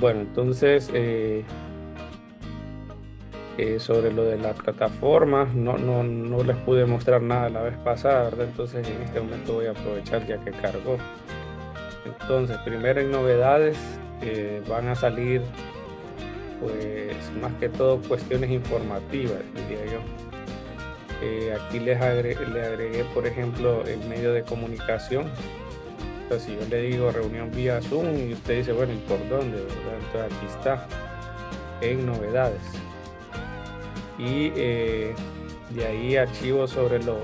Bueno, entonces sobre lo de la plataforma, no les pude mostrar nada la vez pasada, ¿verdad? Entonces en este momento voy a aprovechar ya que cargó. Entonces, primero en novedades van a salir, pues más que todo cuestiones informativas, diría yo. Aquí le agregué, por ejemplo, el medio de comunicación. Entonces, si yo le digo reunión vía Zoom y usted dice, bueno, ¿y por dónde, verdad? Entonces aquí está, en novedades. Y de ahí archivos sobre los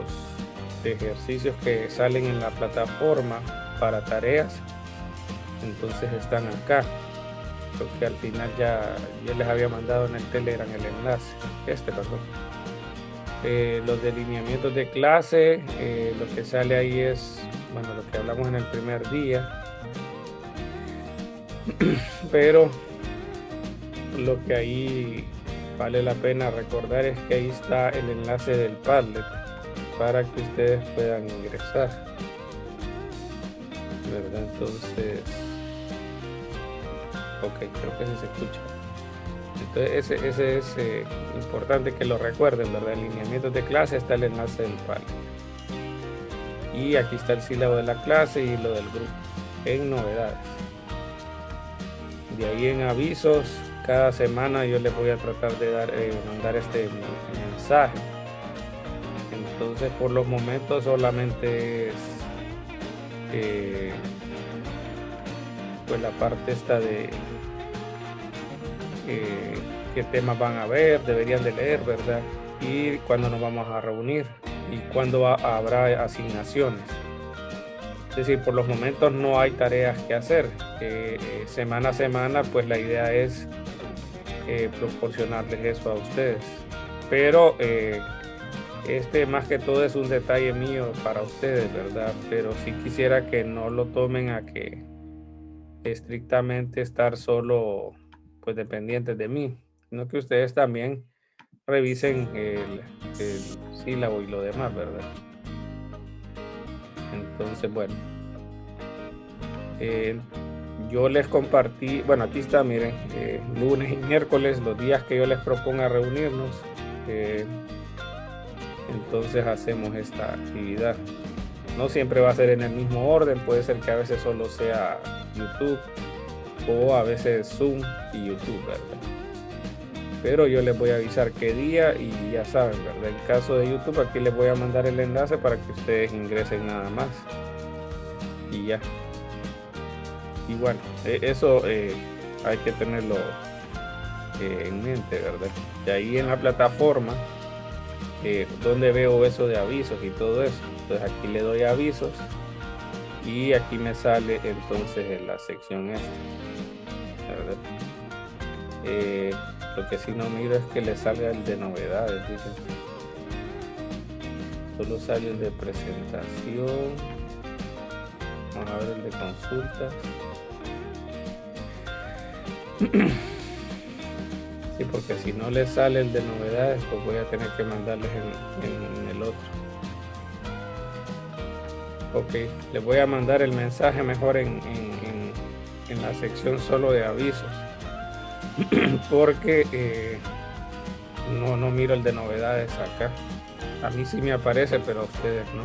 ejercicios que salen en la plataforma para tareas. Entonces están acá. Creo que al final ya les había mandado en el Telegram el enlace. Perdón. Los delineamientos de clase, lo que sale ahí es, bueno, lo que hablamos en el primer día. Pero lo que ahí vale la pena recordar es que ahí está el enlace del Padlet para que ustedes puedan ingresar, ¿verdad? Entonces, ok, creo que sí se escucha. Entonces ese es importante que lo recuerden, ¿verdad? En lineamientos de clase está el enlace del Padlet. Y aquí está el sílabo de la clase y lo del grupo en novedades. De ahí en avisos, cada semana yo les voy a tratar de mandar este mensaje. Entonces por los momentos solamente es pues la parte esta de qué temas van a ver, deberían de leer, ¿verdad? Y cuándo nos vamos a reunir y cuándo habrá asignaciones. Es decir, por los momentos no hay tareas que hacer. Semana a semana, pues la idea es proporcionarles eso a ustedes. Pero este más que todo es un detalle mío para ustedes, ¿verdad? Pero sí quisiera que no lo tomen a que estrictamente estar solo pues dependientes de mí, sino que ustedes también revisen el sílabo y lo demás, ¿verdad? Entonces, bueno, yo les compartí, bueno, aquí está, miren, lunes y miércoles, los días que yo les proponga reunirnos, entonces hacemos esta actividad. No siempre va a ser en el mismo orden, puede ser que a veces solo sea YouTube o a veces Zoom y YouTube, ¿verdad? Pero yo les voy a avisar qué día y ya saben, ¿verdad? En caso de YouTube, aquí les voy a mandar el enlace para que ustedes ingresen nada más. Y ya. Y bueno, eso hay que tenerlo en mente, ¿verdad? Y ahí en la plataforma, donde veo eso de avisos y todo eso. Entonces aquí le doy avisos y aquí me sale entonces en la sección esta, ¿verdad? Lo que sí no miro es que le salga el de novedades, dicen. Solo sale el de presentación. Vamos a ver el de consultas. Sí, porque si no le sale el de novedades, pues voy a tener que mandarles en el otro. Ok, les voy a mandar el mensaje mejor en la sección solo de avisos. Porque no miro el de novedades acá. A mí sí me aparece, pero a ustedes no.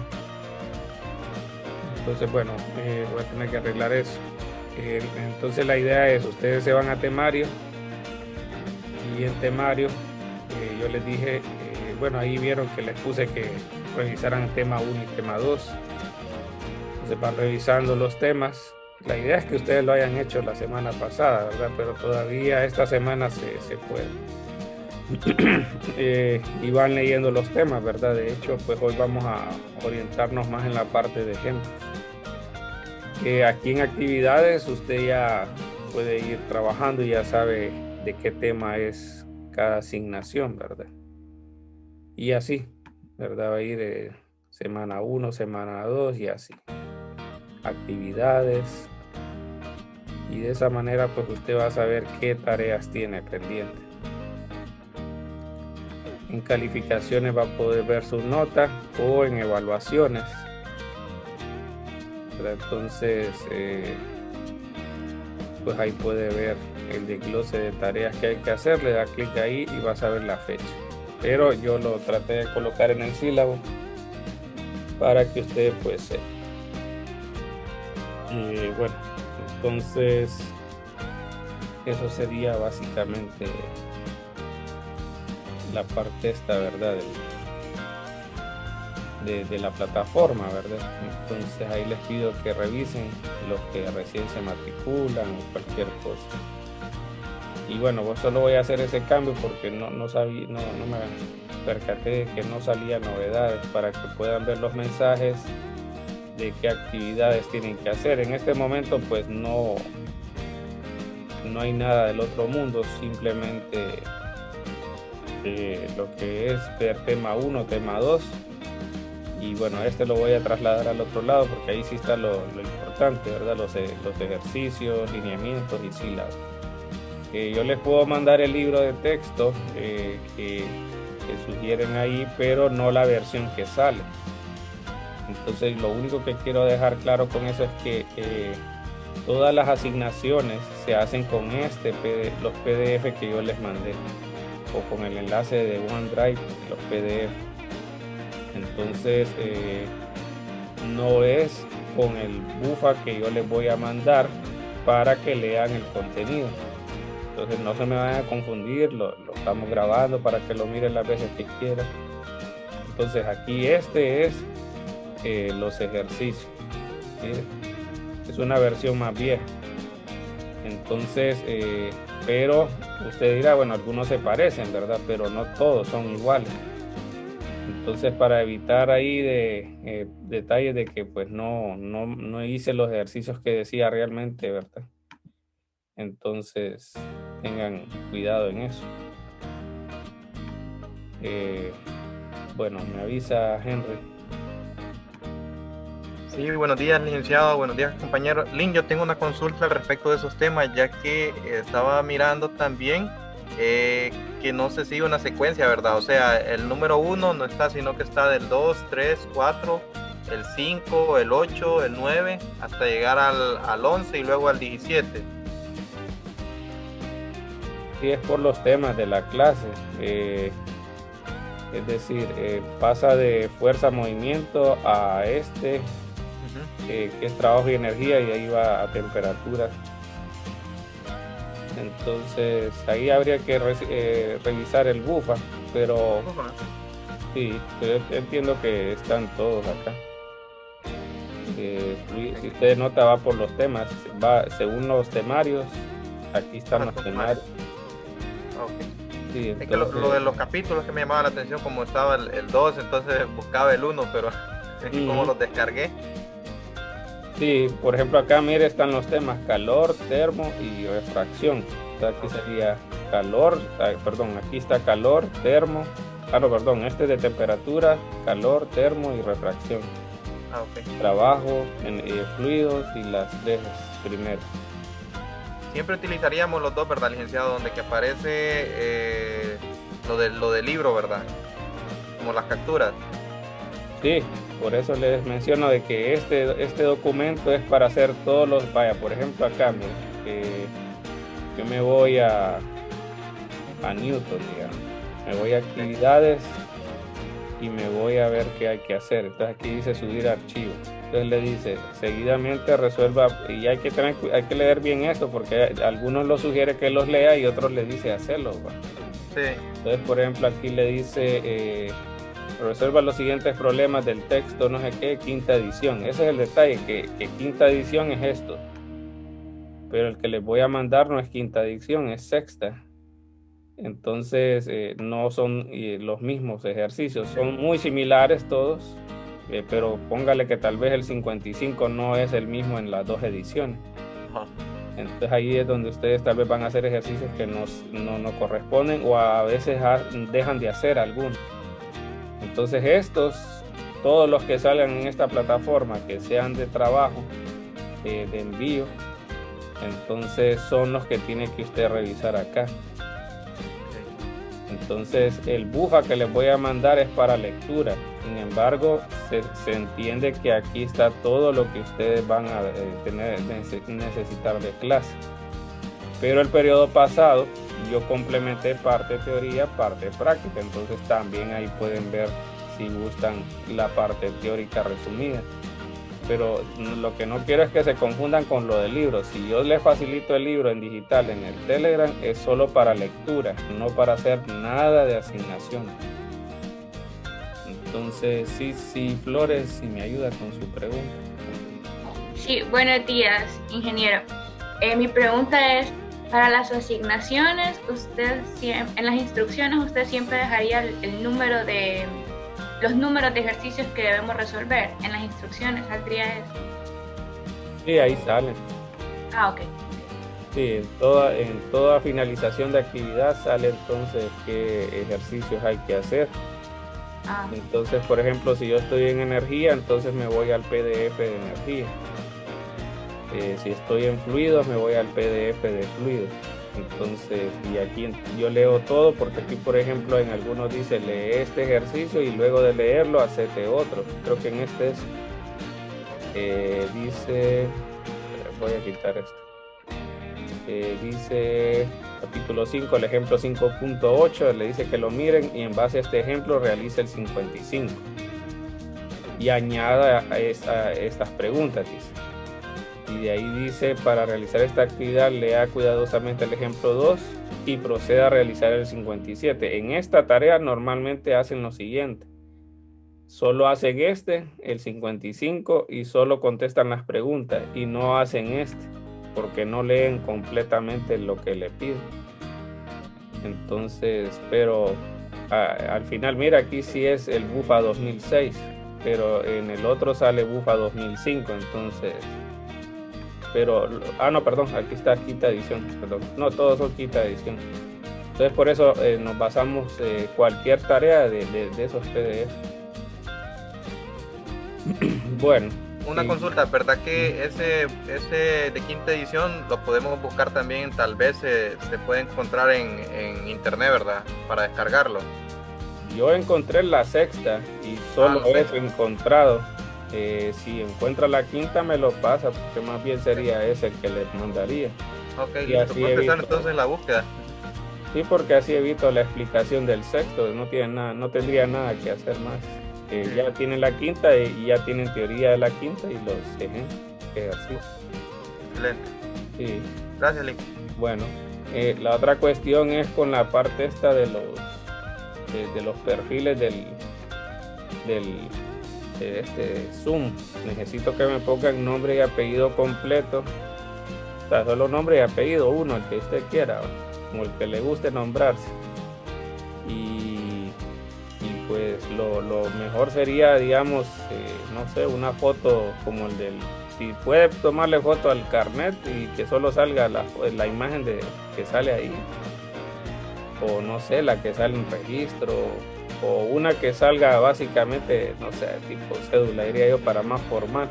Entonces, bueno, voy a tener que arreglar eso. Entonces la idea es, ustedes se van a temario y en temario yo les dije, bueno, ahí vieron que les puse que revisaran tema 1 y tema 2. Entonces van revisando los temas. La idea es que ustedes lo hayan hecho la semana pasada, ¿verdad? Pero todavía esta semana se puede. Y van leyendo los temas, ¿verdad? De hecho, pues hoy vamos a orientarnos más en la parte de ejemplos. Aquí en actividades usted ya puede ir trabajando y ya sabe de qué tema es cada asignación, ¿verdad? Y así, ¿verdad? Va a ir semana 1, semana 2 y así. Actividades. Y de esa manera pues usted va a saber qué tareas tiene pendiente. En calificaciones va a poder ver su nota o en evaluaciones. Entonces pues ahí puede ver el desglose de tareas que hay que hacer, le da clic ahí y vas a ver la fecha. Pero yo lo traté de colocar en el sílabo para que usted pues sepa. Bueno, entonces eso sería básicamente la parte esta, ¿verdad? De la plataforma, ¿verdad? Entonces ahí les pido que revisen los que recién se matriculan o cualquier cosa. Y bueno, pues solo voy a hacer ese cambio porque no sabía, no me percaté de que no salía novedades para que puedan ver los mensajes de qué actividades tienen que hacer. En este momento pues no hay nada del otro mundo, simplemente lo que es ver tema 1, tema 2. Y bueno, lo voy a trasladar al otro lado porque ahí sí está lo importante, ¿verdad? Los ejercicios, lineamientos y sílabas. Yo les puedo mandar el libro de texto que sugieren ahí, pero no la versión que sale. Entonces lo único que quiero dejar claro con eso es que todas las asignaciones se hacen con los PDF que yo les mandé o con el enlace de OneDrive, los PDF. Entonces no es con el BUFA que yo les voy a mandar para que lean el contenido. Entonces no se me vayan a confundir, lo estamos grabando para que lo miren las veces que quieran. Entonces aquí es los ejercicios. ¿Sí? Es una versión más vieja. Entonces, pero usted dirá, bueno, algunos se parecen, ¿verdad? Pero no todos son iguales. Entonces, para evitar ahí detalles de que pues no hice los ejercicios que decía realmente, ¿verdad? Entonces, tengan cuidado en eso. Bueno, me avisa Henry. Sí, buenos días, licenciado, buenos días, compañero. Lin, yo tengo una consulta al respecto de esos temas, ya que estaba mirando también que no se sigue una secuencia, ¿verdad? O sea, el número 1 no está, sino que está del 2, 3, 4, el 5, el 8, el 9, hasta llegar al 11 y luego al 17. Sí, es por los temas de la clase. Es decir, pasa de fuerza-movimiento a que es trabajo y energía, y ahí va a temperatura. Entonces ahí habría que revisar el BUFA, pero sí, yo entiendo que están todos acá. Si usted nota, va por los temas, va según los temarios. Aquí están los temarios. Okay. Sí, entonces, es que lo de los capítulos que me llamaba la atención, como estaba el 2, entonces buscaba el 1, pero como los descargué. Sí, por ejemplo acá mire, están los temas calor, termo y refracción. Entonces, aquí sería calor, aquí está calor, termo, este es de temperatura, calor, termo y refracción. Okay. Trabajo en fluidos y las tres primeras. Siempre utilizaríamos los dos, ¿verdad, licenciado? Donde que aparece lo del libro, ¿verdad? Como las capturas. Sí, por eso les menciono de que este documento es para hacer todos los, por ejemplo acá, yo me voy a Newton, digamos, me voy a actividades y me voy a ver qué hay que hacer. Entonces aquí dice subir archivo. Entonces le dice seguidamente resuelva, y hay que leer bien esto porque algunos lo sugiere que los lea y otros le dice hacerlo. Sí. Entonces, por ejemplo, aquí le dice resuelva los siguientes problemas del texto, no sé qué, quinta edición. Ese es el detalle, que quinta edición es esto. Pero el que les voy a mandar no es quinta edición, es sexta. Entonces no son los mismos ejercicios, son muy similares todos, pero póngale que tal vez el 55 no es el mismo en las dos ediciones. Entonces ahí es donde ustedes tal vez van a hacer ejercicios que no corresponden, o a veces dejan de hacer algunos. Entonces todos los que salgan en esta plataforma, que sean de trabajo, de envío, entonces son los que tiene que usted revisar acá. Entonces el BUFA que les voy a mandar es para lectura. Sin embargo, se entiende que aquí está todo lo que ustedes van a necesitar de clase. Pero el periodo pasado yo complementé parte teoría, parte práctica, entonces también ahí pueden ver si gustan la parte teórica resumida. Pero lo que no quiero es que se confundan con lo del libro. Si yo les facilito el libro en digital en el Telegram, es solo para lectura, no para hacer nada de asignación. Entonces, sí, Flores, si me ayuda con su pregunta. Sí, buenos días, ingeniero. Mi pregunta es, para las asignaciones, en las instrucciones usted siempre dejaría el número de los números de ejercicios que debemos resolver. En las instrucciones saldría eso. Sí, ahí salen. Ok. Sí, en toda finalización de actividad sale entonces qué ejercicios hay que hacer. Entonces, por ejemplo, si yo estoy en energía, entonces me voy al PDF de energía. Si estoy en fluidos, me voy al PDF de fluidos. Entonces, y aquí yo leo todo, porque aquí, por ejemplo, en algunos dice lee este ejercicio y luego de leerlo, hacete otro. Creo que en este dice, voy a quitar esto. Dice capítulo 5, el ejemplo 5.8, le dice que lo miren y en base a este ejemplo realice el 55 y añada a estas preguntas, dice. Y de ahí dice, para realizar esta actividad lea cuidadosamente el ejemplo 2 y proceda a realizar el 57. En esta tarea normalmente hacen lo siguiente: solo hacen el 55, y solo contestan las preguntas y no hacen porque no leen completamente lo que le piden. Entonces, pero al final, mira, aquí sí es el BUFA 2006, pero en el otro sale BUFA 2005, entonces, pero, no, perdón, aquí está quinta edición, perdón, no, todos son quinta edición. Entonces, por eso nos basamos cualquier tarea de esos PDF. Bueno. Una consulta, ¿verdad que ese de quinta edición lo podemos buscar también? Tal vez se puede encontrar en internet, ¿verdad? Para descargarlo. Yo encontré la sexta y solo eso he encontrado. Si encuentra la quinta me lo pasa, porque más bien sería ese el que le mandaría. Ok, y así evito entonces la búsqueda. Sí, porque así evito la explicación del sexto, no tendría nada que hacer más. Ya tienen la quinta y ya tienen teoría de la quinta y los ejercicios. Excelente. Sí. Gracias, Link. Bueno, la otra cuestión es con la parte esta de los perfiles de este Zoom. Necesito que me pongan nombre y apellido completo. O sea, solo nombre y apellido, uno, el que usted quiera, como el que le guste nombrarse. Y pues lo mejor sería, digamos, no sé, una foto como si puede tomarle foto al carnet y que solo salga la imagen que sale ahí, o no sé, la que sale en registro, o una que salga básicamente, no sé, tipo cédula, diría yo, para más formal.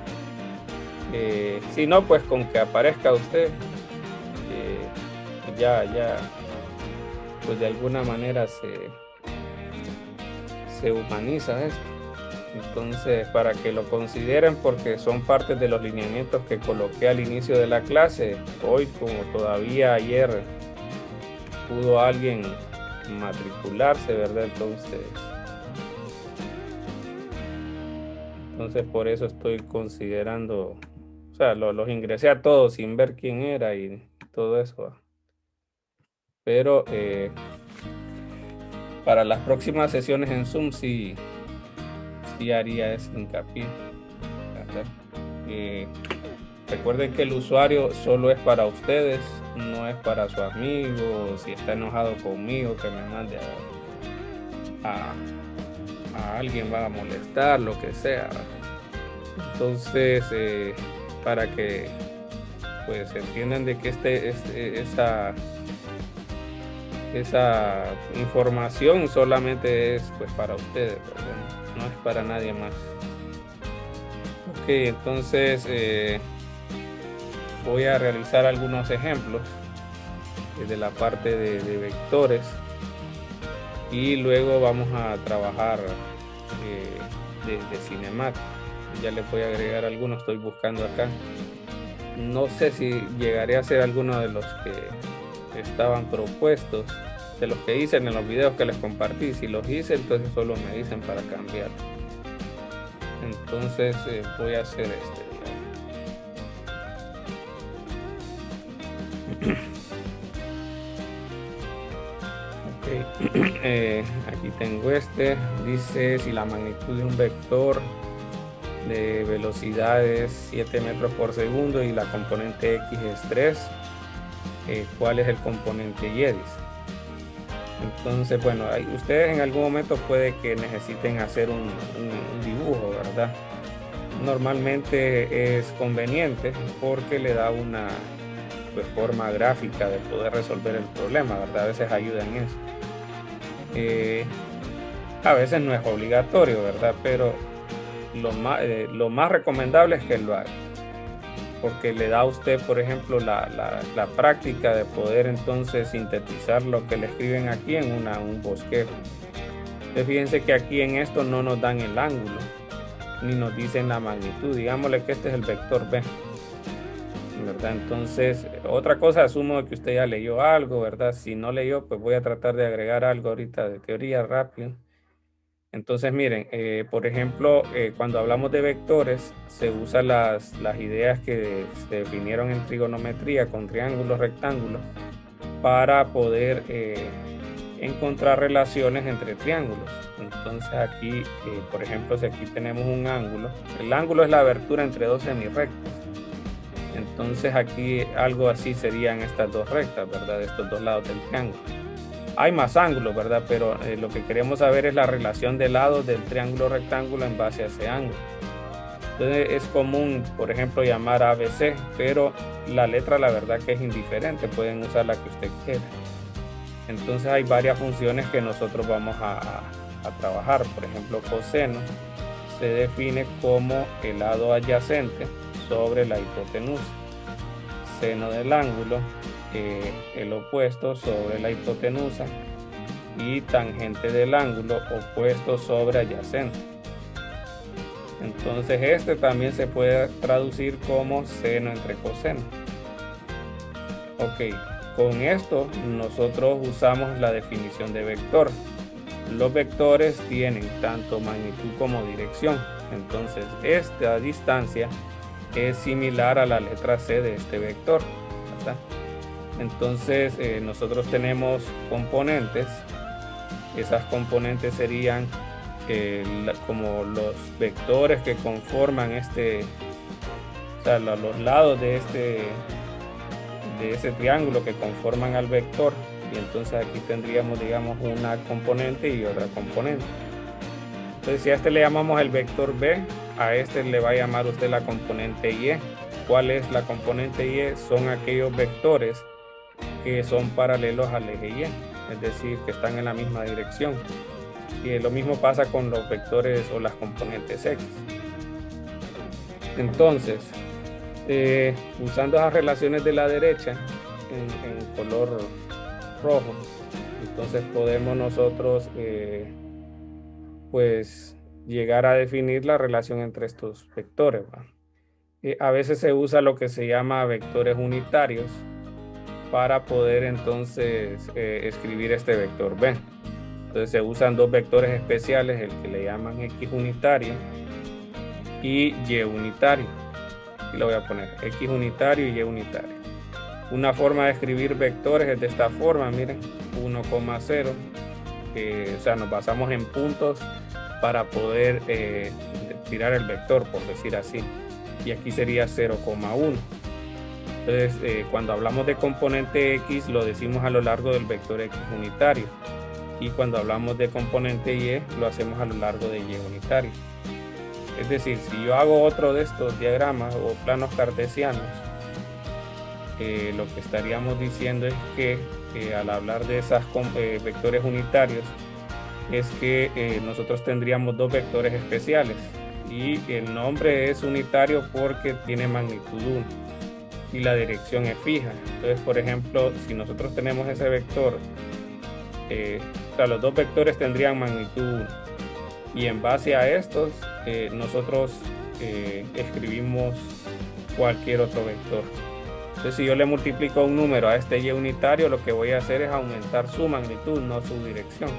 Si no, pues con que aparezca usted, ya, pues de alguna manera se humaniza esto. Entonces, para que lo consideren, porque son parte de los lineamientos que coloqué al inicio de la clase. Hoy, como todavía ayer pudo alguien matricularse, ¿verdad? Entonces por eso estoy considerando, o sea, los ingresé a todos sin ver quién era y todo eso. Pero para las próximas sesiones en Zoom sí haría ese hincapié. Recuerden que el usuario solo es para ustedes, no es para su amigo. Si está enojado conmigo, que me mande a alguien, va a molestar, lo que sea. Entonces, para que pues entiendan de que esa información solamente es pues para ustedes, ¿verdad? No es para nadie más. Ok, entonces voy a realizar algunos ejemplos de la parte de vectores y luego vamos a trabajar de Cinemat. Ya les voy a agregar algunos, estoy buscando acá. No sé si llegaré a hacer alguno de los que estaban propuestos, de los que hice en los videos que les compartí. Si los hice, entonces solo me dicen para cambiar. Entonces voy a hacer aquí tengo dice si la magnitud de un vector de velocidad es 7 metros por segundo y la componente X es 3, ¿cuál es el componente Y? Dice. Entonces, bueno, ustedes en algún momento puede que necesiten hacer un dibujo, ¿verdad? Normalmente es conveniente porque le da una forma gráfica de poder resolver el problema, ¿verdad? A veces ayuda en eso. A veces no es obligatorio, ¿verdad? Pero lo más recomendable es que lo haga, porque le da a usted, por ejemplo, la práctica de poder entonces sintetizar lo que le escriben aquí en un bosquejo. Entonces, fíjense que aquí en esto no nos dan el ángulo, ni nos dicen la magnitud. Digámosle que este es el vector B, ¿verdad? Entonces, otra cosa, asumo que usted ya leyó algo, ¿verdad? Si no leyó, pues voy a tratar de agregar algo ahorita de teoría rápido. Entonces, miren, por ejemplo, cuando hablamos de vectores, se usan las ideas que se definieron en trigonometría con triángulos, rectángulos, para poder encontrar relaciones entre triángulos. Entonces aquí, por ejemplo, si aquí tenemos un ángulo, el ángulo es la abertura entre dos semirrectos. Entonces aquí algo así serían estas dos rectas, ¿verdad? De estos dos lados del triángulo. Hay más ángulos, ¿verdad? Pero lo que queremos saber es la relación de lados del triángulo rectángulo en base a ese ángulo. Entonces es común, por ejemplo, llamar ABC, pero la letra la verdad que es indiferente, pueden usar la que usted quiera. Entonces hay varias funciones que nosotros vamos a trabajar. Por ejemplo, coseno se define como el lado adyacente sobre la hipotenusa. Seno del ángulo, el opuesto sobre la hipotenusa, y tangente del ángulo, opuesto sobre adyacente. Entonces también se puede traducir como seno entre coseno. Ok, con esto nosotros usamos la definición de vector. Los vectores tienen tanto magnitud como dirección. Entonces esta distancia es similar a la letra C de este vector, ¿verdad? Entonces nosotros tenemos componentes. Esas componentes serían como los vectores que conforman o sea, los lados de ese triángulo que conforman al vector. Y entonces aquí tendríamos, digamos, una componente y otra componente. Entonces, si a este le llamamos el vector B, a este le va a llamar usted la componente Y. ¿Cuál es la componente Y? Son aquellos vectores que son paralelos al eje Y, es decir, que están en la misma dirección. Y lo mismo pasa con los vectores o las componentes X. Entonces, usando esas relaciones de la derecha en color rojo, entonces podemos nosotros pues llegar a definir la relación entre estos vectores, ¿va? A veces se usa lo que se llama vectores unitarios para poder entonces escribir este vector B. Entonces se usan dos vectores especiales, el que le llaman X unitario y Y unitario. Aquí lo voy a poner, X unitario y Y unitario. Una forma de escribir vectores es de esta forma, miren, 1,0. O sea, nos basamos en puntos para poder tirar el vector, por decir así. Y aquí sería 0,1. Entonces, cuando hablamos de componente X, lo decimos a lo largo del vector X unitario. Y cuando hablamos de componente Y, lo hacemos a lo largo de Y unitario. Es decir, si yo hago otro de estos diagramas o planos cartesianos, lo que estaríamos diciendo es que al hablar de esos vectores unitarios, es que nosotros tendríamos dos vectores especiales. Y el nombre es unitario porque tiene magnitud 1 y la dirección es fija. Entonces, por ejemplo, si nosotros tenemos ese vector, o sea, los dos vectores tendrían magnitud 1 y en base a estos nosotros escribimos cualquier otro vector. Entonces, si yo le multiplico un número a este y unitario, lo que voy a hacer es aumentar su magnitud, no su dirección,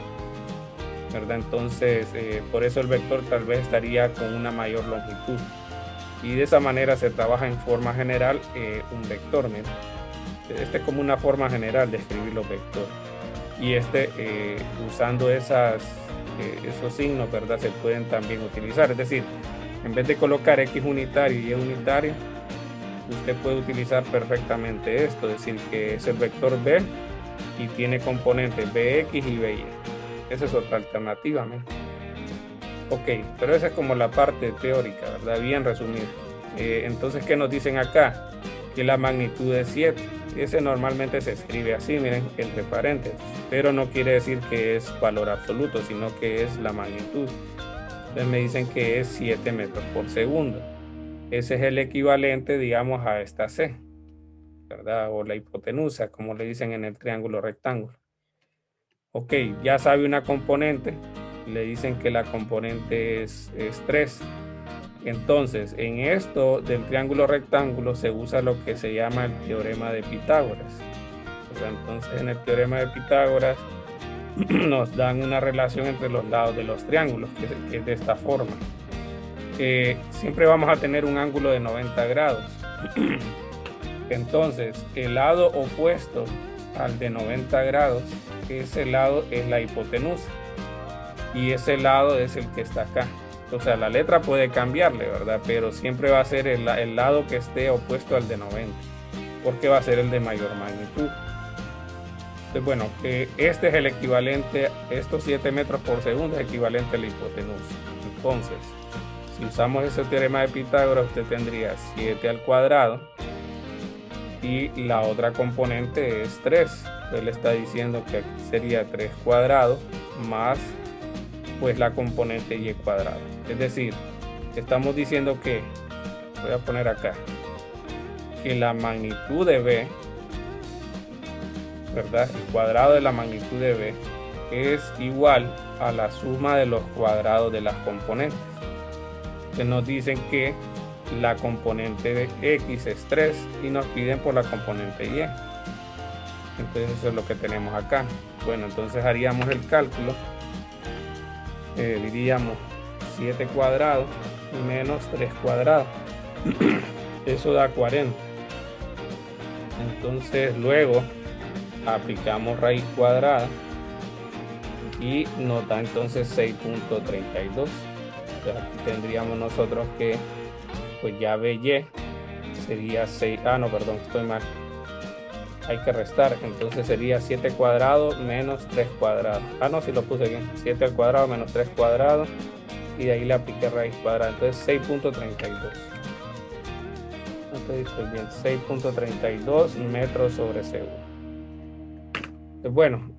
¿verdad? Entonces, por eso el vector tal vez estaría con una mayor longitud. Y de esa manera se trabaja en forma general un vector. Miren. Este es como una forma general de escribir los vectores. Y usando esos signos, ¿verdad? Se pueden también utilizar. Es decir, en vez de colocar X unitario y Y unitario, usted puede utilizar perfectamente esto. Es decir, que es el vector B y tiene componentes Bx y By. Esa es otra alternativa. ¿no? Ok, pero esa es como la parte teórica, ¿verdad? Bien resumido. Entonces, ¿qué nos dicen acá? Que la magnitud es 7. Ese normalmente se escribe así, miren, entre paréntesis. Pero no quiere decir que es valor absoluto, sino que es la magnitud. Entonces me dicen que es 7 metros por segundo. Ese es el equivalente, digamos, a esta C, ¿verdad? O la hipotenusa, como le dicen en el triángulo rectángulo. Ok, ya sabe una componente. Le dicen que la componente es 3. Entonces, en esto del triángulo rectángulo se usa lo que se llama el teorema de Pitágoras. Entonces, en el teorema de Pitágoras nos dan una relación entre los lados de los triángulos, que es de esta forma. Siempre vamos a tener un ángulo de 90 grados. Entonces, el lado opuesto al de 90 grados, ese lado es la hipotenusa. Y ese lado es el que está acá. O sea, la letra puede cambiarle, ¿verdad? Pero siempre va a ser el lado que esté opuesto al de 90, porque va a ser el de mayor magnitud. Entonces, bueno, este es el equivalente, estos 7 metros por segundo es equivalente a la hipotenusa. Entonces, si usamos ese teorema de Pitágoras, usted tendría 7 al cuadrado y la otra componente es 3. Él está diciendo que aquí sería 3 cuadrado más pues la componente y cuadrado. Es decir, estamos diciendo que, voy a poner acá, que la magnitud de B, ¿verdad? El cuadrado de la magnitud de B es igual a la suma de los cuadrados de las componentes. Que nos dicen que la componente de X es 3 y nos piden por la componente Y. Entonces eso es lo que tenemos acá. Bueno, entonces haríamos el cálculo. Diríamos 7 cuadrados menos 3 cuadrados. Eso da 40. Entonces luego aplicamos raíz cuadrada y nos da entonces 6.32. Aquí tendríamos nosotros que pues ya BY sería 6. No, perdón, estoy mal. Hay que restar, entonces sería 7 cuadrados menos 3 cuadrados. No, si lo puse bien. 7 al cuadrado menos 3 cuadrados. Y de ahí le apliqué raíz cuadrada. Entonces 6.32. Entonces estoy bien. 6.32 metros sobre segundo. Bueno,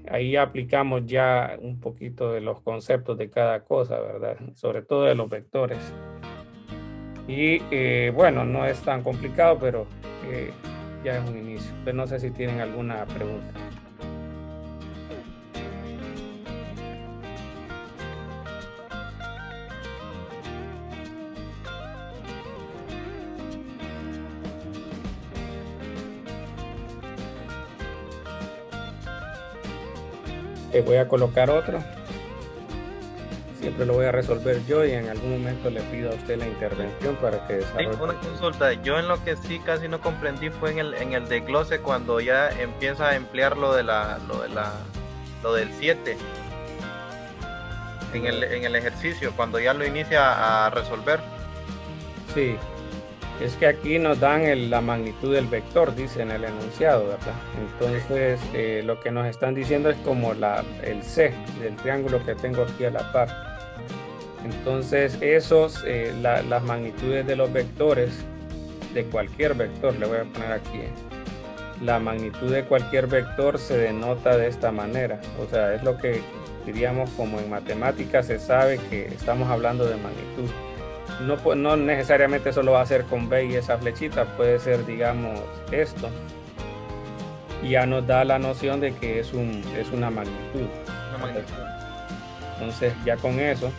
ahí aplicamos ya un poquito de los conceptos de cada cosa, ¿verdad? Sobre todo de los vectores. Y bueno, no es tan complicado, pero ya es un inicio. Pero no sé si tienen alguna pregunta. Voy a colocar otro. Siempre lo voy a resolver yo y en algún momento le pido a usted la intervención para que desarrolle. Sí, una consulta. Yo en lo que sí casi no comprendí fue en el desglose cuando ya empieza a emplear lo del 7 en el ejercicio, cuando ya lo inicia a resolver. Sí, es que aquí nos dan la magnitud del vector, dice en el enunciado, ¿verdad? Entonces lo que nos están diciendo es como el C del triángulo que tengo aquí a la par. Entonces las magnitudes de los vectores, de cualquier vector, le voy a poner aquí, la magnitud de cualquier vector se denota de esta manera. O sea, es lo que diríamos como en matemáticas se sabe que estamos hablando de magnitud. No necesariamente solo va a ser con B y esa flechita, puede ser, digamos, esto. Y ya nos da la noción de que es una magnitud. Entonces, ya con eso,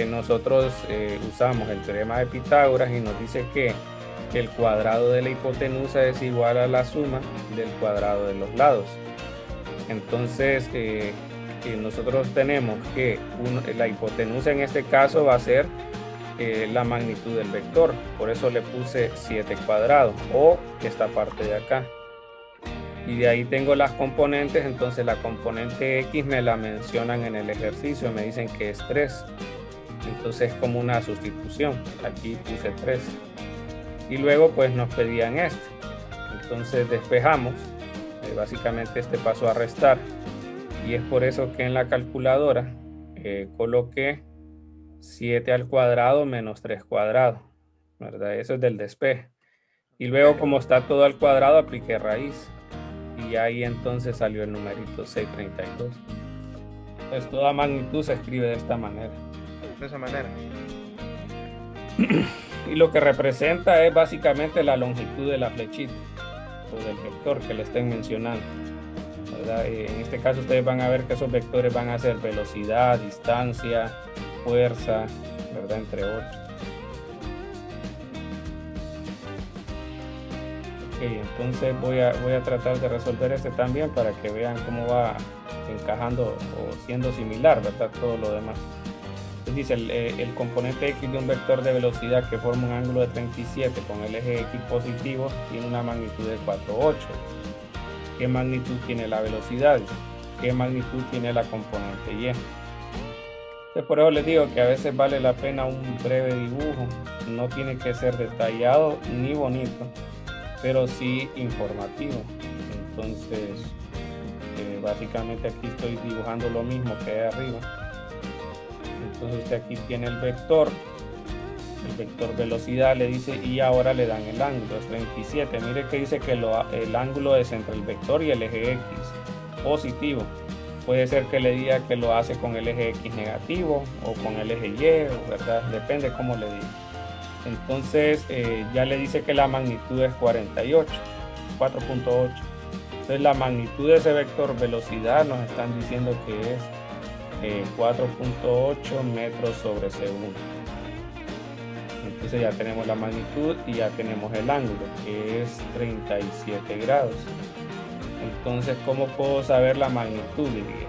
nosotros usamos el teorema de Pitágoras y nos dice que el cuadrado de la hipotenusa es igual a la suma del cuadrado de los lados. Entonces, nosotros tenemos que la hipotenusa en este caso va a ser la magnitud del vector. Por eso le puse 7 cuadrados o esta parte de acá. Y de ahí tengo las componentes. Entonces la componente X me la mencionan en el ejercicio. Me dicen que es 3. Entonces es como una sustitución. Aquí puse 3. Y luego pues nos pedían este. Entonces despejamos. Básicamente este pasó a restar. Y es por eso que en la calculadora coloqué 7 al cuadrado menos 3 cuadrado, ¿verdad? Eso es del despeje. Y luego, como está todo al cuadrado, apliqué raíz. Y ahí entonces salió el numerito 632. Pues toda magnitud se escribe de esta manera. De esa manera. Y lo que representa es básicamente la longitud de la flechita o del vector que le estén mencionando, ¿verdad? En este caso ustedes van a ver que esos vectores van a ser velocidad, distancia, fuerza, ¿verdad? Entre otros. Ok, entonces voy a tratar de resolver este también para que vean cómo va encajando o siendo similar, ¿verdad? Todo lo demás. Entonces dice el componente X de un vector de velocidad que forma un ángulo de 37 con el eje X positivo tiene una magnitud de 4,8. ¿Qué magnitud tiene la velocidad? ¿Qué magnitud tiene la componente Y? Entonces por eso les digo que a veces vale la pena un breve dibujo. No tiene que ser detallado ni bonito, pero sí informativo. Entonces básicamente aquí estoy dibujando lo mismo que hay arriba. Entonces usted aquí tiene el vector velocidad, le dice, y ahora le dan el ángulo, es 37. Mire que dice que el ángulo es entre el vector y el eje X positivo. Puede ser que le diga que lo hace con el eje X negativo o con el eje Y, ¿verdad? Depende cómo le diga. Entonces ya le dice que la magnitud es 4.8. Entonces la magnitud de ese vector velocidad nos están diciendo que es 4.8 metros sobre segundo. Entonces ya tenemos la magnitud y ya tenemos el ángulo, que es 37 grados. Entonces, ¿cómo puedo saber la magnitud? Diría.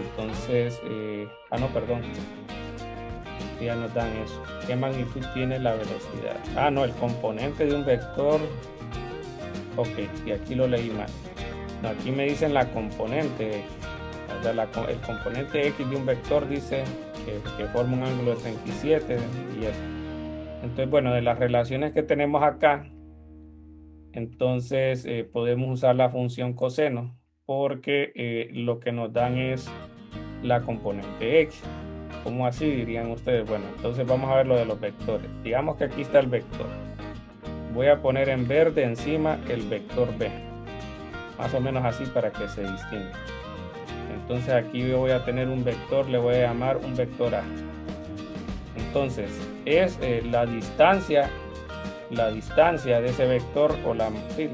Entonces, no, perdón. Ya nos dan eso. ¿Qué magnitud tiene la velocidad? No, el componente de un vector. Ok, y aquí lo leí mal. No, aquí me dicen la componente. El componente X de un vector dice que forma un ángulo de 37 y eso. Entonces, bueno, de las relaciones que tenemos acá, entonces podemos usar la función coseno porque lo que nos dan es la componente X. ¿Cómo así dirían ustedes? Bueno, entonces vamos a ver lo de los vectores. Digamos que aquí está el vector. Voy a poner en verde encima el vector B. Más o menos así para que se distinga. Entonces aquí yo voy a tener un vector, le voy a llamar un vector A. Entonces es la distancia de ese vector, o la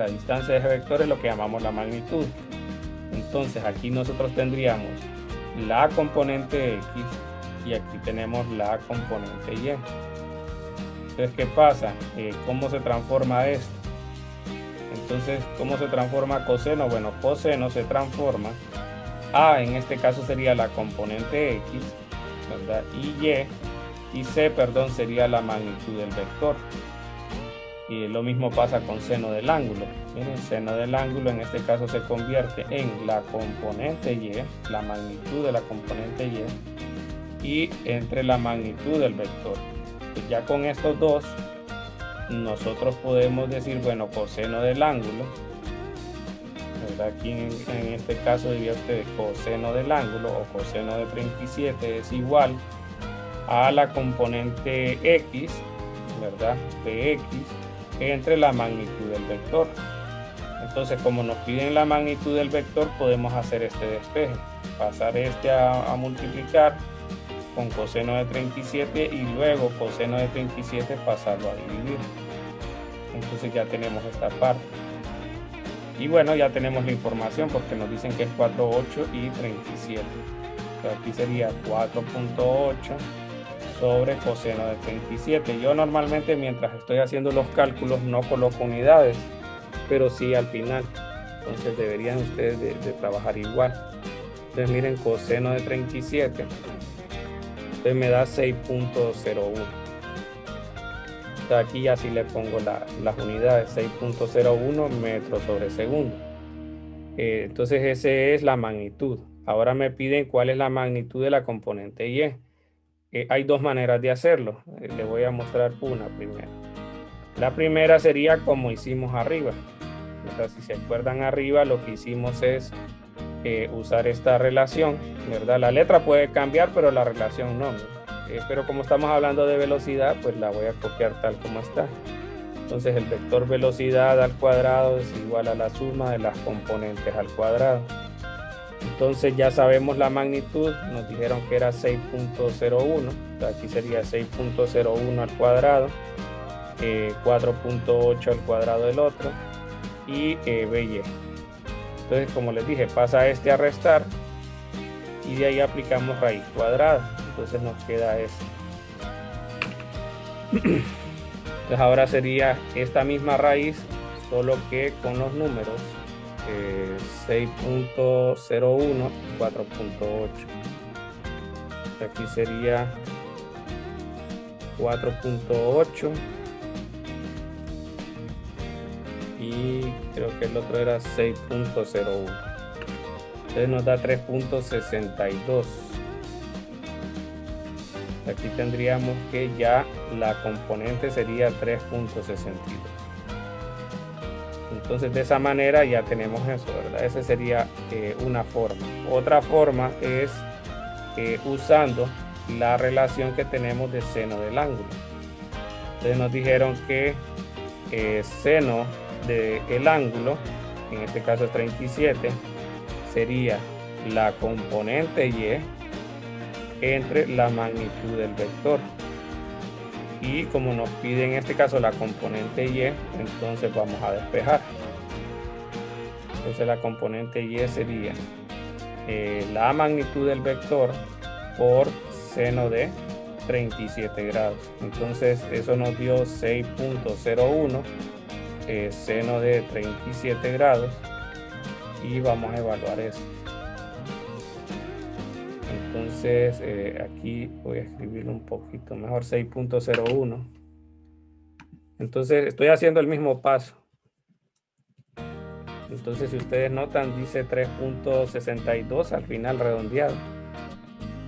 distancia de ese vector es lo que llamamos la magnitud. Entonces aquí nosotros tendríamos la componente X y aquí tenemos la componente Y. Entonces, ¿qué pasa? ¿Cómo se transforma esto? Entonces, ¿cómo se transforma coseno? Bueno, coseno se transforma A, en este caso sería la componente X, ¿verdad? Y C, perdón, sería la magnitud del vector. Y lo mismo pasa con seno del ángulo. Miren, seno del ángulo en este caso se convierte en la componente Y, la magnitud de la componente Y entre la magnitud del vector. Pues ya con estos dos, nosotros podemos decir, bueno, coseno del ángulo, ¿verdad? Aquí en este caso diría usted coseno del ángulo o coseno de 37 es igual a la componente X, ¿verdad? De X entre la magnitud del vector. Entonces, como nos piden la magnitud del vector, podemos hacer este despeje, pasar este a multiplicar con coseno de 37 y luego coseno de 37 pasarlo a dividir. Entonces ya tenemos esta parte. Y bueno, ya tenemos la información porque nos dicen que es 4,8 y 37. Entonces aquí sería 4.8 sobre coseno de 37. Yo normalmente mientras estoy haciendo los cálculos no coloco unidades, pero sí al final. Entonces deberían ustedes de trabajar igual. Entonces miren, coseno de 37. Entonces me da 6.01. Aquí ya sí le pongo las unidades, 6.01 metros sobre segundo. Entonces esa es la magnitud. Ahora me piden cuál es la magnitud de la componente Y. Hay dos maneras de hacerlo. Le voy a mostrar una primero. La primera sería como hicimos arriba. ¿Verdad? Si se acuerdan arriba, lo que hicimos es usar esta relación, ¿verdad? La letra puede cambiar, pero la relación no. Pero como estamos hablando de velocidad, pues la voy a copiar tal como está. Entonces el vector velocidad al cuadrado es igual a la suma de las componentes al cuadrado. Entonces ya sabemos la magnitud, nos dijeron que era 6.01, aquí sería 6.01 al cuadrado, 4.8 al cuadrado del otro y BY. Entonces, como les dije, pasa este a restar y de ahí aplicamos raíz cuadrada. Entonces nos queda esto. Entonces ahora sería esta misma raíz, solo que con los números 6.01 y 4.8. Aquí sería 4.8 y creo que el otro era 6.01. Entonces nos da 3.62. Aquí tendríamos que ya la componente sería 3.62. Entonces de esa manera ya tenemos eso, ¿verdad? Esa sería una forma. Otra forma es usando la relación que tenemos de seno del ángulo. Entonces nos dijeron que seno del ángulo, en este caso es 37, sería la componente Y entre la magnitud del vector. Y como nos pide en este caso la componente Y, entonces vamos a despejar. Entonces la componente Y sería la magnitud del vector por seno de 37 grados. Entonces eso nos dio 6.01 seno de 37 grados y vamos a evaluar eso. Entonces aquí voy a escribirlo un poquito mejor, 6.01. Entonces estoy haciendo el mismo paso. Entonces si ustedes notan dice 3.62 al final redondeado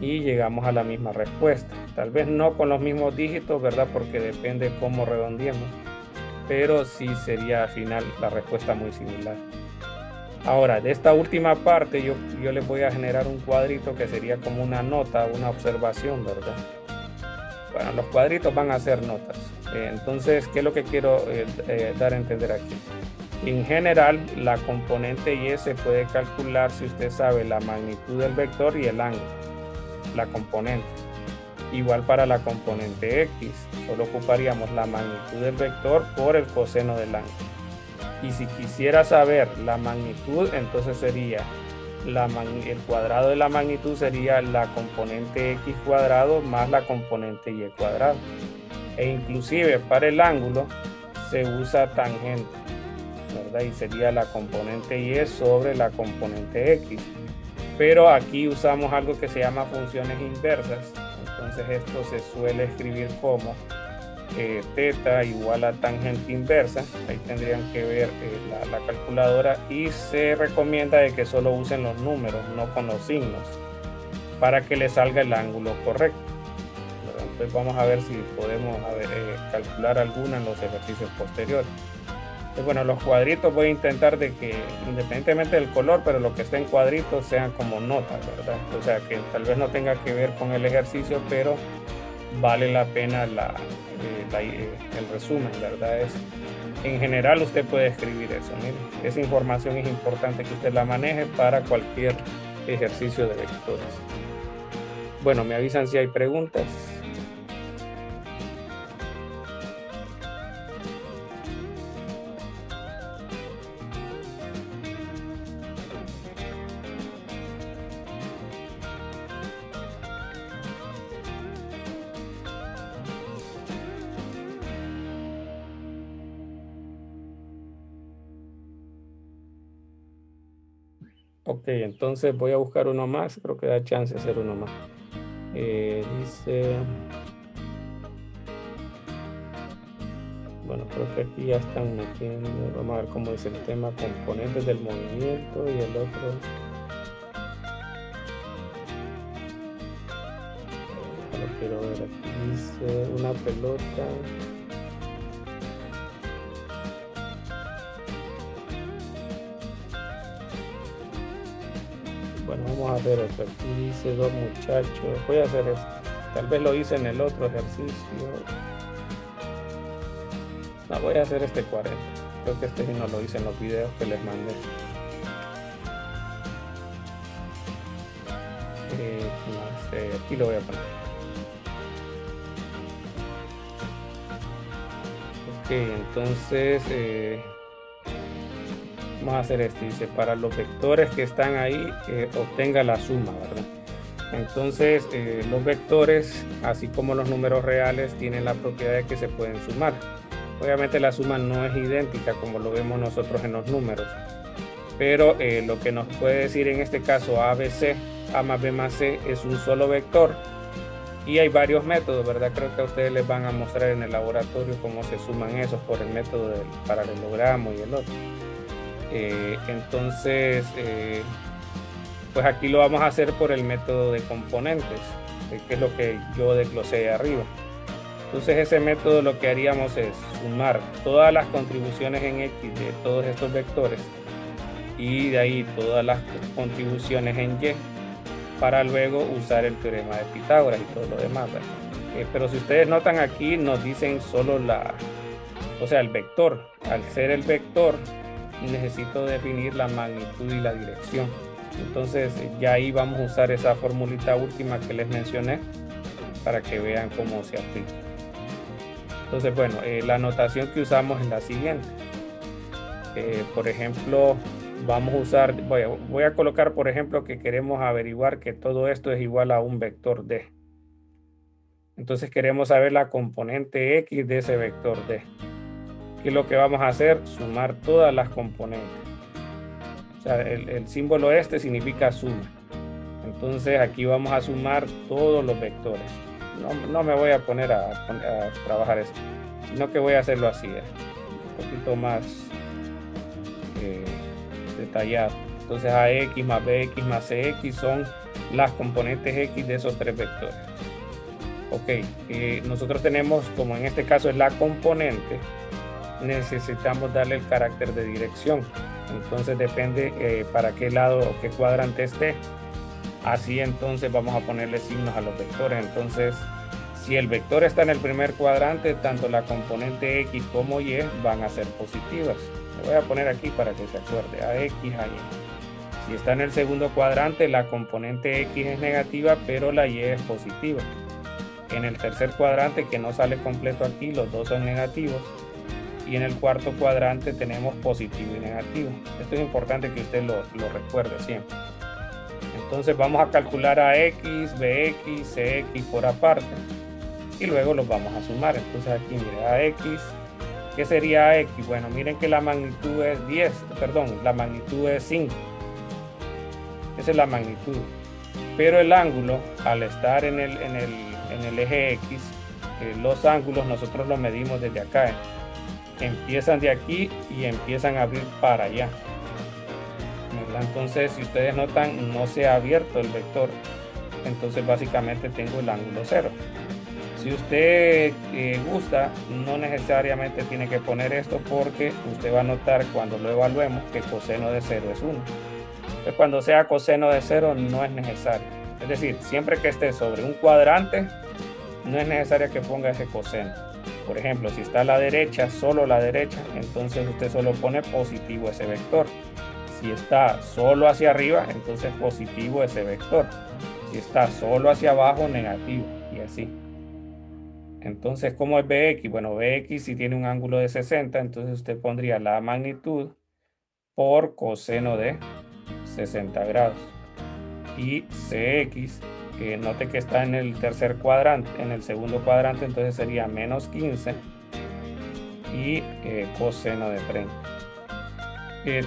y llegamos a la misma respuesta. Tal vez no con los mismos dígitos, ¿verdad? Porque depende cómo redondeemos, pero sí sería al final la respuesta muy similar. Ahora, de esta última parte yo les voy a generar un cuadrito que sería como una nota, una observación, ¿verdad? Bueno, los cuadritos van a ser notas. Entonces, ¿qué es lo que quiero dar a entender aquí? En general, la componente Y se puede calcular si usted sabe la magnitud del vector y el ángulo, la componente. Igual para la componente X, solo ocuparíamos la magnitud del vector por el coseno del ángulo. Y si quisiera saber la magnitud, entonces sería el cuadrado de la magnitud sería la componente X cuadrado más la componente Y cuadrado. E inclusive para el ángulo se usa tangente, ¿verdad? Y sería la componente Y sobre la componente X. Pero aquí usamos algo que se llama funciones inversas. Entonces esto se suele escribir como teta igual a tangente inversa. Ahí tendrían que ver la calculadora y se recomienda de que solo usen los números, no con los signos, para que le salga el ángulo correcto. Entonces vamos a ver si podemos calcular alguna en los ejercicios posteriores. Entonces, bueno, los cuadritos voy a intentar de que independientemente del color, pero lo que esté en cuadritos sean como notas, ¿verdad? O sea que tal vez no tenga que ver con el ejercicio, pero vale la pena el resumen, ¿verdad? En general usted puede escribir eso. Mire, esa información es importante que usted la maneje para cualquier ejercicio de vectores. Bueno, me avisan si hay preguntas. Ok, entonces voy a buscar uno más. Creo que da chance de hacer uno más. Dice... Bueno, creo que aquí ya están metiendo. Vamos a ver cómo es el tema. Componentes del movimiento y el otro. Lo quiero ver aquí. Dice una pelota. Bueno, vamos a ver otro. Aquí dice dos muchachos. Voy a hacer esto. Tal vez lo hice en el otro ejercicio. No, voy a hacer este 40. Creo que este sí no lo hice en los videos que les mandé. Aquí lo voy a poner. Ok, entonces vamos a hacer este. Dice, para los vectores que están ahí, obtenga la suma, ¿verdad? Entonces, los vectores, así como los números reales, tienen la propiedad de que se pueden sumar. Obviamente la suma no es idéntica como lo vemos nosotros en los números, pero lo que nos puede decir en este caso ABC, A más B más C, es un solo vector. Y hay varios métodos, ¿verdad? Creo que a ustedes les van a mostrar en el laboratorio cómo se suman esos por el método del paralelogramo y el otro. Entonces, pues aquí lo vamos a hacer por el método de componentes, que es lo que yo desglosé arriba. Entonces ese método lo que haríamos es sumar todas las contribuciones en X de todos estos vectores y de ahí todas las contribuciones en Y para luego usar el teorema de Pitágoras y todo lo demás, ¿verdad? Pero si ustedes notan aquí nos dicen solo el vector. Al ser el vector necesito definir la magnitud y la dirección. Entonces ya ahí vamos a usar esa formulita última que les mencioné para que vean cómo se aplica. Entonces, bueno, la notación que usamos es la siguiente. Por ejemplo, vamos a usar, voy a colocar, por ejemplo, que queremos averiguar que todo esto es igual a un vector D. Entonces queremos saber la componente X de ese vector D. ¿Qué es lo que vamos a hacer? Sumar todas las componentes. O sea, el símbolo este significa suma. Entonces aquí vamos a sumar todos los vectores. No me voy a poner a trabajar esto, sino que voy a hacerlo así, un poquito más detallado. Entonces AX más BX más CX son las componentes X de esos tres vectores. Ok, nosotros tenemos, como en este caso es la componente, necesitamos darle el carácter de dirección. Entonces depende para qué lado o qué cuadrante esté. Así entonces vamos a ponerle signos a los vectores. Entonces, si el vector está en el primer cuadrante, tanto la componente X como Y van a ser positivas. Le voy a poner aquí para que se acuerde, AX, AY. Si está en el segundo cuadrante, la componente X es negativa, pero la Y es positiva. En el tercer cuadrante, que no sale completo aquí, los dos son negativos. Y en el cuarto cuadrante tenemos positivo y negativo. Esto es importante que usted lo recuerde siempre. Entonces vamos a calcular a X, BX, CX por aparte y luego los vamos a sumar. Entonces aquí mire AX, ¿qué sería AX? Bueno, miren que la magnitud es 5. Esa es la magnitud. Pero el ángulo, al estar en el eje X, los ángulos nosotros los medimos desde acá. Empiezan de aquí y empiezan a abrir para allá. Entonces, si ustedes notan, no se ha abierto el vector. Entonces, básicamente tengo el ángulo 0. Si usted gusta, no necesariamente tiene que poner esto porque usted va a notar cuando lo evaluemos que coseno de 0 es 1. Entonces, cuando sea coseno de 0 no es necesario. Es decir, siempre que esté sobre un cuadrante, no es necesario que ponga ese coseno. Por ejemplo, si está a la derecha, solo la derecha, entonces usted solo pone positivo ese vector. Si está solo hacia arriba, entonces positivo ese vector. Si está solo hacia abajo, negativo. Y así. Entonces, ¿cómo es BX? Bueno, BX si tiene un ángulo de 60, entonces usted pondría la magnitud por coseno de 60 grados. Y CX, note que está en el tercer cuadrante, en el segundo cuadrante, entonces sería menos 15 y coseno de 30.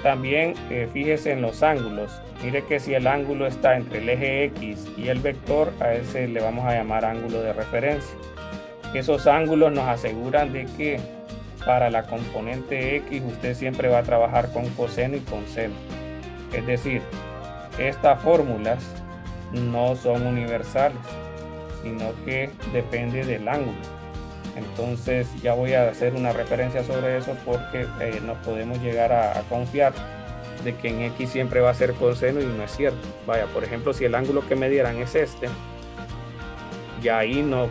También fíjese en los ángulos. Mire que si el ángulo está entre el eje X y el vector, a ese le vamos a llamar ángulo de referencia. Esos ángulos nos aseguran de que para la componente X usted siempre va a trabajar con coseno y con seno. Es decir, estas fórmulas no son universales, sino que depende del ángulo. Entonces ya voy a hacer una referencia sobre eso porque nos podemos llegar a confiar de que en X siempre va a ser coseno y no es cierto. Vaya, por ejemplo, si el ángulo que me dieran es este, ya ahí no,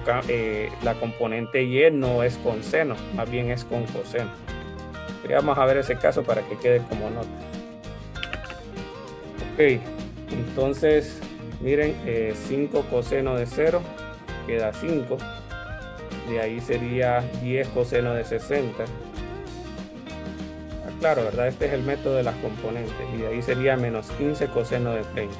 la componente Y no es con seno, más bien es con coseno. Pero vamos a ver ese caso para que quede como nota. Ok, entonces miren, 5 coseno de 0 queda 5. De ahí sería 10 coseno de 60. Claro, ¿verdad? Este es el método de las componentes. Y de ahí sería menos 15 coseno de 30.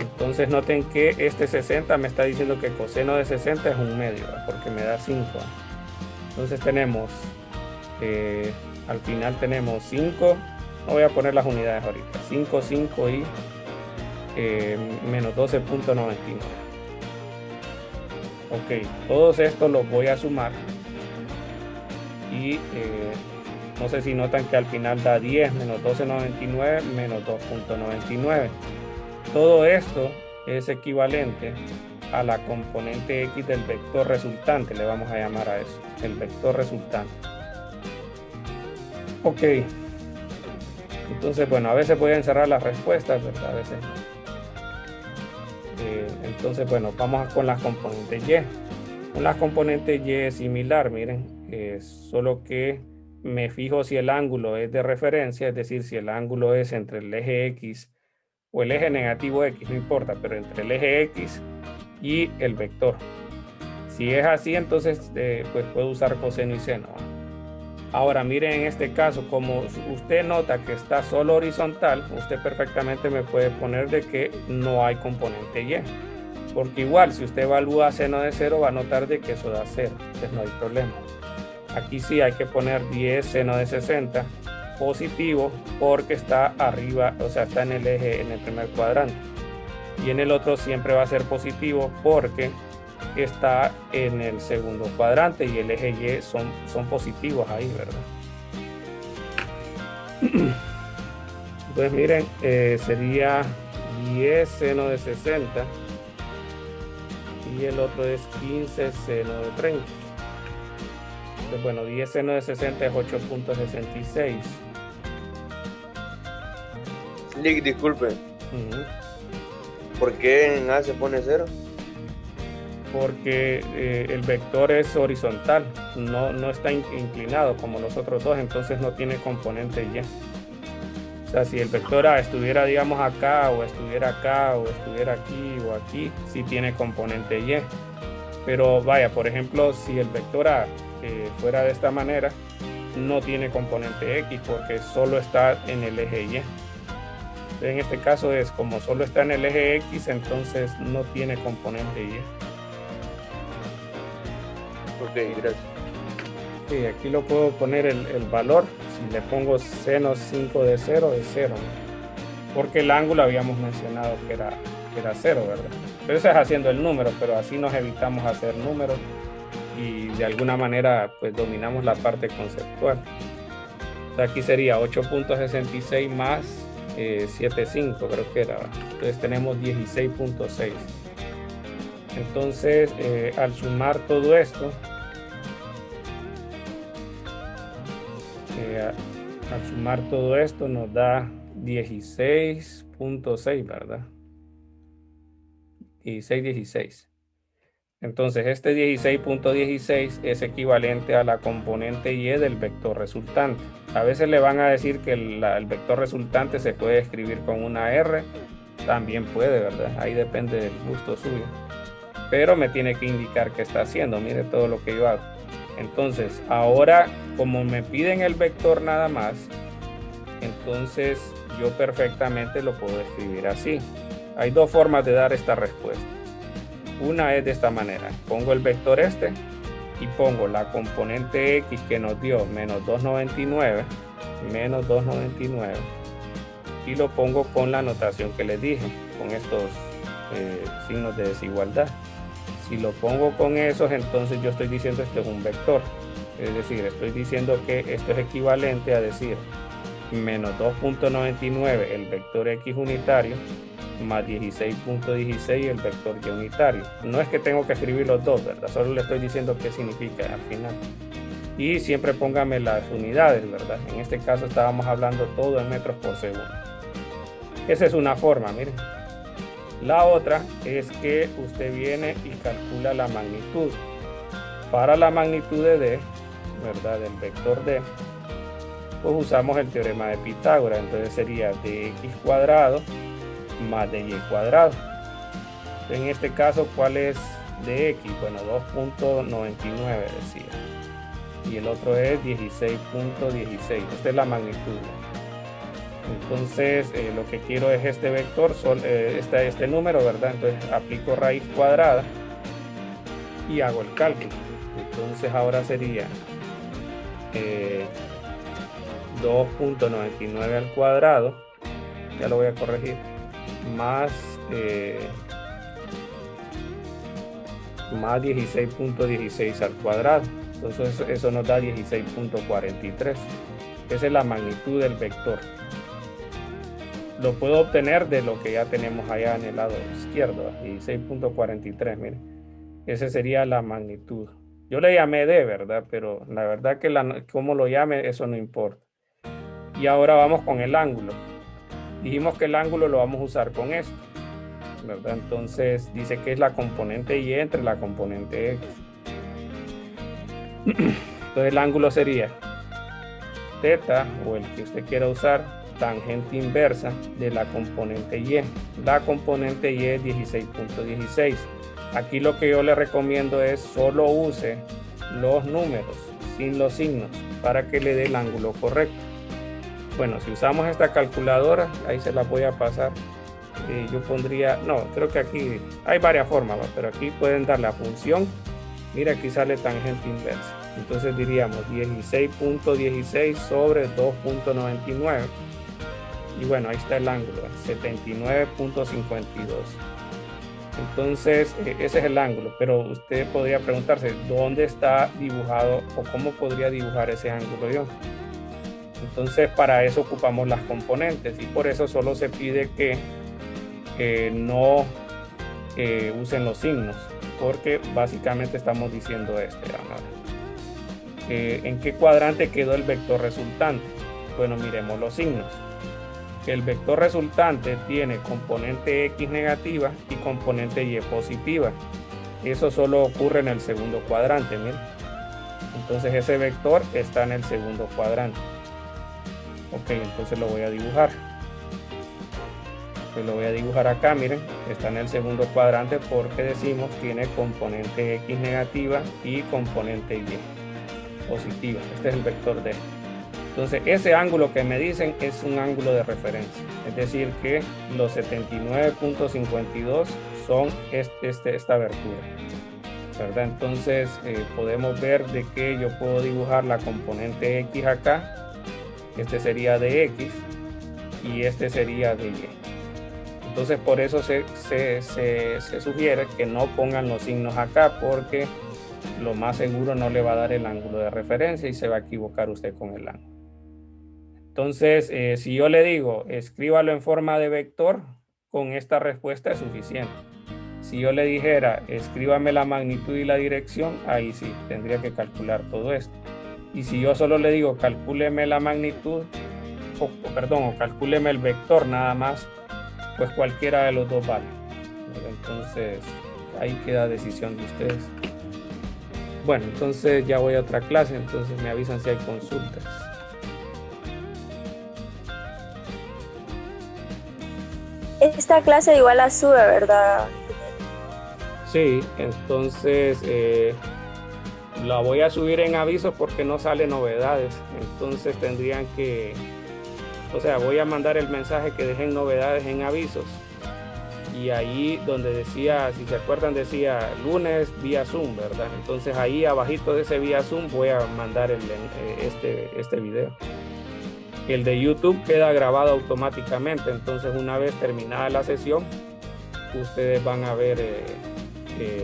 Entonces noten que este 60 me está diciendo que coseno de 60 es un medio, ¿verdad? Porque me da 5. Entonces tenemos, al final tenemos 5. No voy a poner las unidades ahorita. 5, 5 y menos 12.99. Ok, todos estos los voy a sumar. Y no sé si notan que al final da 10 menos 12.99 menos 2.99. Todo esto es equivalente a la componente X del vector resultante, le vamos a llamar a eso, el vector resultante. Ok, entonces bueno, a veces voy a encerrar las respuestas, ¿verdad? A veces. Entonces bueno, vamos con las componentes Y. Con las componentes Y es similar, miren. Solo que me fijo si el ángulo es de referencia, es decir, si el ángulo es entre el eje X o el eje negativo X, no importa, pero entre el eje X y el vector. Si es así, entonces pues puedo usar coseno y seno. Ahora miren en este caso, como usted nota que está solo horizontal, usted perfectamente me puede poner de que no hay componente Y. Porque igual, si usted evalúa seno de 0, va a notar de que eso da 0, entonces no hay problema. Aquí sí hay que poner 10 seno de 60 positivo porque está arriba, o sea, está en el eje, en el primer cuadrante. Y en el otro siempre va a ser positivo porque está en el segundo cuadrante y el eje Y son positivos ahí, ¿verdad? Entonces miren, sería 10 seno de 60 y el otro es 15 seno de 30. Entonces, bueno, 10 seno de 60 es 8.66. Nick, disculpe. ¿Por qué en A se pone 0? Porque el vector es horizontal, no está inclinado como los otros dos, entonces no tiene componente Y. O sea, si el vector A estuviera, digamos, acá, o estuviera aquí, o aquí, sí tiene componente Y. Pero vaya, por ejemplo, si el vector A fuera de esta manera, no tiene componente X porque solo está en el eje Y. En este caso es como solo está en el eje X, entonces no tiene componente Y. Ok, gracias. Sí, aquí lo puedo poner el valor. Si le pongo seno 5 de 0 es 0, ¿no? Porque el ángulo habíamos mencionado que era 0, ¿verdad? Pero eso es haciendo el número, pero así nos evitamos hacer números y de alguna manera pues dominamos la parte conceptual. O sea, aquí sería 8.66 más 7.5 creo que era. Entonces tenemos 16.6. Entonces al sumar todo esto, nos da 16.6, ¿verdad? 16. Entonces este 16.16 es equivalente a la componente Y del vector resultante. A veces le van a decir que el vector resultante se puede escribir con una R. También puede, ¿verdad? Ahí depende del gusto suyo. Pero me tiene que indicar qué está haciendo. Mire todo lo que yo hago. Entonces, ahora, como me piden el vector nada más, entonces yo perfectamente lo puedo escribir así. Hay dos formas de dar esta respuesta. Una es de esta manera. Pongo el vector y pongo la componente X que nos dio menos 299, y lo pongo con la notación que les dije, con estos signos de desigualdad. Si lo pongo con esos, entonces yo estoy diciendo esto es un vector. Es decir, estoy diciendo que esto es equivalente a decir menos 2.99 el vector X unitario más 16.16 el vector Y unitario. No es que tengo que escribir los dos, ¿verdad? Solo le estoy diciendo qué significa al final. Y siempre póngame las unidades, ¿verdad? En este caso estábamos hablando todo en metros por segundo. Esa es una forma, miren. La otra es que usted viene y calcula la magnitud. Para la magnitud de D, ¿verdad? Del vector D, pues usamos el teorema de Pitágoras. Entonces sería dx cuadrado más dy cuadrado. En este caso, ¿cuál es dx? Bueno, 2.99 decía. Y el otro es 16.16. Esta es la magnitud. Entonces, lo que quiero es este vector, este número, ¿verdad? Entonces, aplico raíz cuadrada y hago el cálculo. Entonces, ahora sería 2.99 al cuadrado, ya lo voy a corregir, más 16.16 al cuadrado. Entonces, eso nos da 16.43. Esa es la magnitud del vector. Lo puedo obtener de lo que ya tenemos allá en el lado izquierdo, 16.43, miren. Esa sería la magnitud. Yo le llamé D, ¿verdad? Pero la verdad que cómo lo llame, eso no importa. Y ahora vamos con el ángulo. Dijimos que el ángulo lo vamos a usar con esto, ¿verdad? Entonces dice que es la componente Y entre la componente X. Entonces el ángulo sería θ, o el que usted quiera usar, tangente inversa de la componente Y. La componente Y es 16.16. Aquí lo que yo le recomiendo es solo use los números sin los signos para que le dé el ángulo correcto. Bueno, si usamos esta calculadora, ahí se la voy a pasar. Yo pondría, no, creo que aquí hay varias formas, ¿va? Pero aquí pueden dar la función. Mira, aquí sale tangente inversa. Entonces diríamos 16.16 sobre 2.99. Y bueno, ahí está el ángulo, 79.52. Entonces, ese es el ángulo, pero usted podría preguntarse, ¿dónde está dibujado o cómo podría dibujar ese ángulo yo? Entonces, para eso ocupamos las componentes y por eso solo se pide que no usen los signos, porque básicamente estamos diciendo ¿en qué cuadrante quedó el vector resultante? Bueno, miremos los signos. El vector resultante tiene componente X negativa y componente Y positiva. Eso solo ocurre en el segundo cuadrante, miren. Entonces ese vector está en el segundo cuadrante. Ok, entonces lo voy a dibujar. Pues lo voy a dibujar acá, miren. Está en el segundo cuadrante porque decimos tiene componente X negativa y componente Y positiva. Este es el vector D. Entonces ese ángulo que me dicen es un ángulo de referencia, es decir que los 79.52 son esta abertura, ¿verdad? Entonces podemos ver de que yo puedo dibujar la componente X acá, este sería de X y este sería de Y. Entonces por eso se sugiere que no pongan los signos acá porque lo más seguro no le va a dar el ángulo de referencia y se va a equivocar usted con el ángulo. Entonces, si yo le digo, escríbalo en forma de vector, con esta respuesta es suficiente. Si yo le dijera, escríbame la magnitud y la dirección, ahí sí, tendría que calcular todo esto. Y si yo solo le digo, calcúleme la magnitud, o calcúleme el vector nada más, pues cualquiera de los dos vale. Entonces, ahí queda decisión de ustedes. Bueno, entonces ya voy a otra clase, entonces me avisan si hay consultas. Esta clase igual la sube, ¿verdad? Sí, entonces la voy a subir en avisos porque no sale novedades. Entonces tendrían que, voy a mandar el mensaje que dejen novedades en avisos y ahí donde decía, si se acuerdan, decía lunes vía Zoom, ¿verdad? Entonces ahí abajito de ese vía Zoom voy a mandar este video. El de YouTube queda grabado automáticamente, entonces una vez terminada la sesión, ustedes van a ver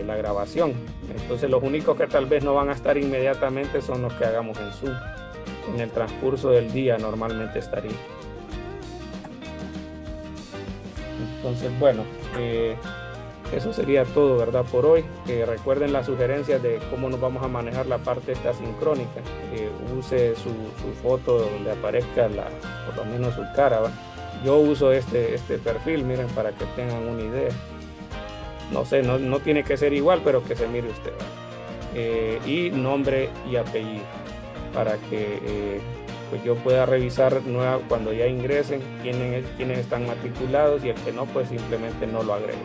la grabación. Entonces los únicos que tal vez no van a estar inmediatamente son los que hagamos en Zoom. En el transcurso del día normalmente estaría. Entonces, bueno, eso sería todo, ¿verdad? Por hoy. Recuerden las sugerencias de cómo nos vamos a manejar la parte esta sincrónica. Use su foto donde aparezca por lo menos su cara, ¿va? Yo uso este perfil, miren, para que tengan una idea. No sé, no tiene que ser igual, pero que se mire usted, ¿va? Y nombre y apellido, para que pues yo pueda revisar cuando ya ingresen quiénes están matriculados, y el que no, pues simplemente no lo agrego.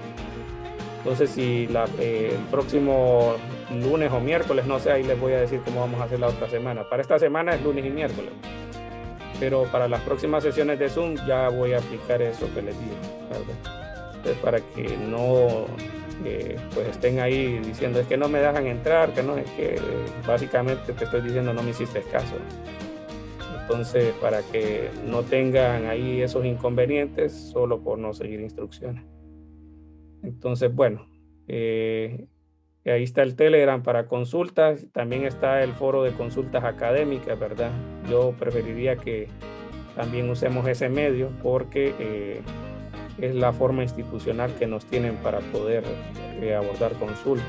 Entonces, si el próximo lunes o miércoles, no sé, ahí les voy a decir cómo vamos a hacer la otra semana. Para esta semana es lunes y miércoles, pero para las próximas sesiones de Zoom ya voy a aplicar eso que les digo, ¿verdad? Entonces, para que no pues estén ahí diciendo es que no me dejan entrar, que no, es que básicamente te estoy diciendo no me hiciste caso. Entonces, para que no tengan ahí esos inconvenientes solo por no seguir instrucciones. Entonces, bueno, ahí está el Telegram para consultas. También está el foro de consultas académicas, ¿verdad? Yo preferiría que también usemos ese medio porque es la forma institucional que nos tienen para poder abordar consultas.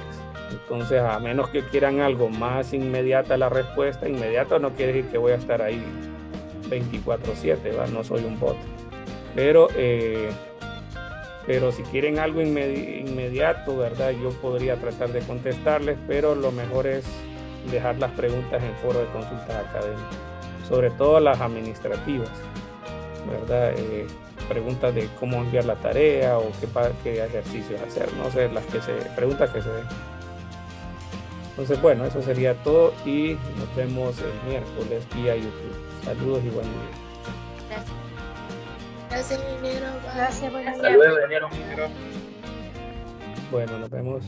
Entonces, a menos que quieran algo más inmediata, la respuesta inmediata no quiere decir que voy a estar ahí 24/7, ¿va? No soy un bot. Pero si quieren algo inmediato, ¿verdad? Yo podría tratar de contestarles, pero lo mejor es dejar las preguntas en foro de consultas académicas, sobre todo las administrativas, ¿verdad? Preguntas de cómo enviar la tarea o qué ejercicios hacer, no sé, preguntas que se den. Entonces, bueno, eso sería todo y nos vemos el miércoles vía YouTube. Saludos y buen día. Gracias, ingeniero. Gracias, buenos días. Hasta luego, ingeniero. Bueno, nos vemos.